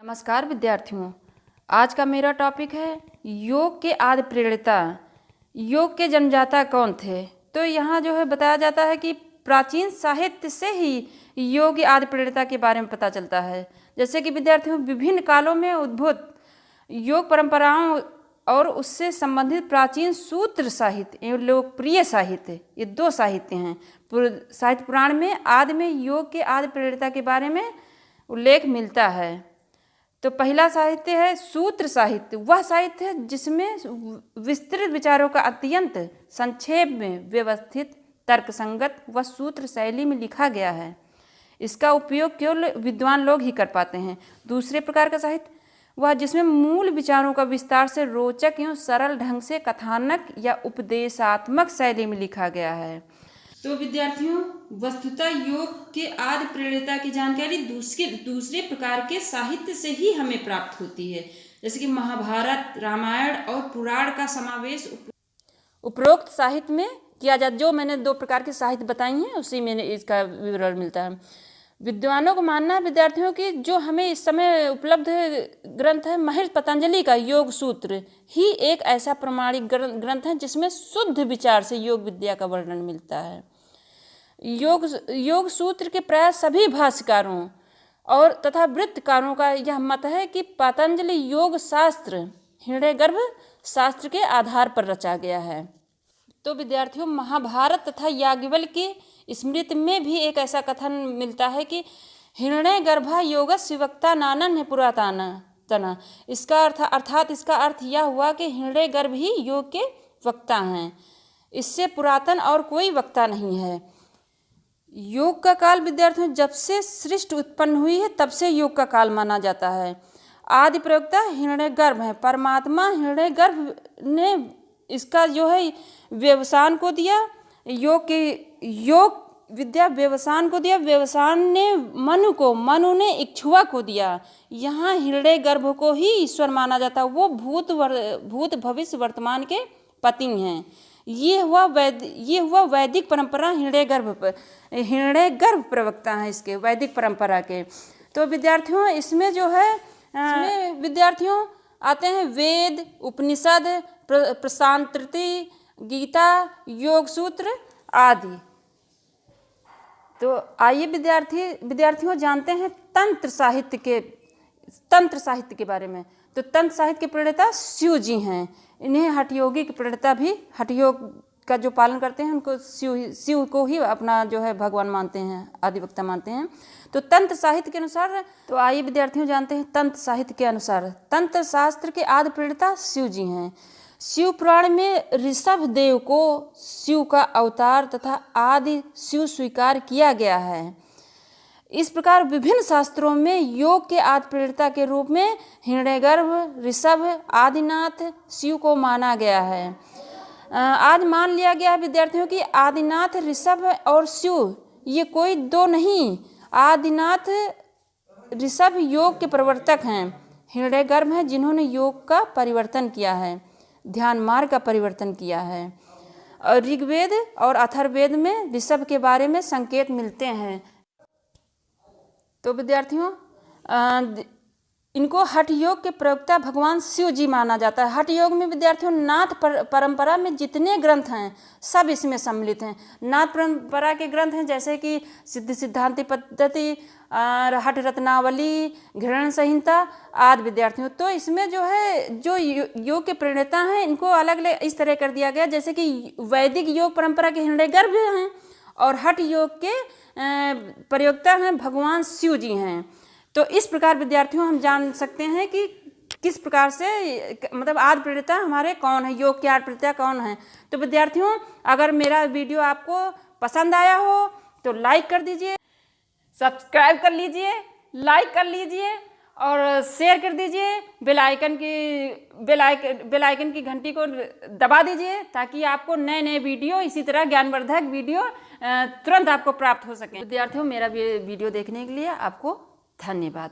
नमस्कार विद्यार्थियों। आज का मेरा टॉपिक है योग के आदि प्रेरणा। योग के जन्मदाता कौन थे? तो यहाँ जो है बताया जाता है कि प्राचीन साहित्य से ही योग की आदि प्रेरणा के बारे में पता चलता है। जैसे कि विद्यार्थियों, विभिन्न कालों में उद्भूत योग परंपराओं और उससे संबंधित प्राचीन सूत्र साहित्य एवं लोकप्रिय साहित्य, ये दो साहित्य हैं। साहित्य पुराण में आदि में योग के आदि प्रेरणा के बारे में उल्लेख मिलता है। तो पहला साहित्य है सूत्र साहित्य। वह साहित्य है जिसमें विस्तृत विचारों का अत्यंत संक्षेप में व्यवस्थित, तर्कसंगत व सूत्र शैली में लिखा गया है। इसका उपयोग केवल विद्वान लोग ही कर पाते हैं। दूसरे प्रकार का साहित्य वह जिसमें मूल विचारों का विस्तार से रोचक एवं सरल ढंग से कथानक या उपदेशात्मक शैली में लिखा गया है। तो विद्यार्थियों, वस्तुतः योग के आदि प्रेरणा की जानकारी दूसरे प्रकार के साहित्य से ही हमें प्राप्त होती है। जैसे कि महाभारत, रामायण और पुराण का समावेश उपरोक्त साहित्य में किया जाता। जो मैंने दो प्रकार के साहित्य बताई हैं उसी में इसका विवरण मिलता है। विद्वानों को मानना है विद्यार्थियों की जो हमें इस समय उपलब्ध ग्रंथ है महर्षि पतंजलि का योग सूत्र ही एक ऐसा प्रमाणिक ग्रंथ है जिसमें शुद्ध विचार से योग विद्या का वर्णन मिलता है। योग सूत्र के प्राय सभी भाष्यकारों और तथा वृत्तकारों का यह मत है कि पतंजलि योग शास्त्र हृदयगर्भ शास्त्र के आधार पर रचा गया है। तो विद्यार्थियों, महाभारत तथा याज्ञवल्क्य की स्मृति में भी एक ऐसा कथन मिलता है कि हिरण्यगर्भा योगस्य वक्ता नानन्य पुरातन। इसका अर्थ यह हुआ कि हिरण्यगर्भ ही योग के वक्ता हैं, इससे पुरातन और कोई वक्ता नहीं है। योग का काल विद्यार्थियों जब से सृष्टि उत्पन्न हुई है तब से योग का काल माना जाता है। आदि प्रवक्ता हिरण्यगर्भ है। परमात्मा हिरण्यगर्भ ने इसका जो है व्यवसान को दिया, योग विद्या व्यवसान को दिया। व्यवसान ने मनु ने इक्ष्वा को दिया। यहाँ हिरण्यगर्भ को ही ईश्वर माना जाता है। वो भूत भविष्य वर्तमान के पति हैं। ये हुआ वैदिक परंपरा हिरण्यगर्भ प्रवक्ता हैं इसके वैदिक परंपरा के। तो विद्यार्थियों, इसमें जो है विद्यार्थियों आते हैं वेद, उपनिषद, प्रशांति, गीता, योग सूत्र आदि। तो आइए विद्यार्थियों जानते हैं तंत्र साहित्य के बारे में। तो तंत्र साहित्य के प्रणेता शिव जी हैं। इन्हें हठयोगी की प्रणेता भी, हठयोग का जो पालन करते हैं उनको शिव को ही अपना जो है भगवान मानते हैं, आदिवक्ता मानते हैं। तो तंत्र साहित्य के अनुसार, तो आइए विद्यार्थियों जानते हैं तंत्र साहित्य के अनुसार तंत्र शास्त्र के आदि प्रणेता शिव जी हैं। शिव पुराण में ऋषभ देव को शिव का अवतार तथा आदि शिव स्वीकार किया गया है। इस प्रकार विभिन्न शास्त्रों में योग के आदि प्रेरणा के रूप में हिरण्यगर्भ, ऋषभ, आदिनाथ, शिव को माना गया है। आज मान लिया गया है विद्यार्थियों की आदिनाथ, ऋषभ और शिव ये कोई दो नहीं। आदिनाथ ऋषभ योग के प्रवर्तक हैं। हिरण्यगर्भ हैं जिन्होंने योग का परिवर्तन किया है, ध्यान मार्ग का परिवर्तन किया है। और ऋग्वेद और अथर्ववेद में ऋषभ के बारे में संकेत मिलते हैं। तो विद्यार्थियों, इनको हठ योग के प्रवक्ता भगवान शिव जी माना जाता है। हठ योग में विद्यार्थियों नाथ परंपरा में जितने ग्रंथ हैं सब इसमें सम्मिलित हैं। नाथ परंपरा के ग्रंथ हैं जैसे कि सिद्ध सिद्धांति पद्धति, हठ रत्नावली, घृण संहिता आदि विद्यार्थियों। तो इसमें जो है जो योग के प्रणेता हैं इनको अलग अलग इस तरह कर दिया गया जैसे कि वैदिक योग परंपरा के हिरण्यगर्भ हैं और हठ योग के प्रयोक्ता हैं भगवान शिव जी हैं। तो इस प्रकार विद्यार्थियों हम जान सकते हैं कि किस प्रकार से मतलब आदि प्रेरणा हमारे कौन है, योग के आदि प्रेरणा कौन है। तो विद्यार्थियों, अगर मेरा वीडियो आपको पसंद आया हो तो लाइक कर दीजिए, सब्सक्राइब कर लीजिए, लाइक कर लीजिए और शेयर कर दीजिए। बेल आइकन की घंटी को दबा दीजिए ताकि आपको नए नए वीडियो, इसी तरह ज्ञानवर्धक वीडियो तुरंत आपको प्राप्त हो सके। विद्यार्थियों, मेरा वीडियो देखने के लिए आपको धन्यवाद।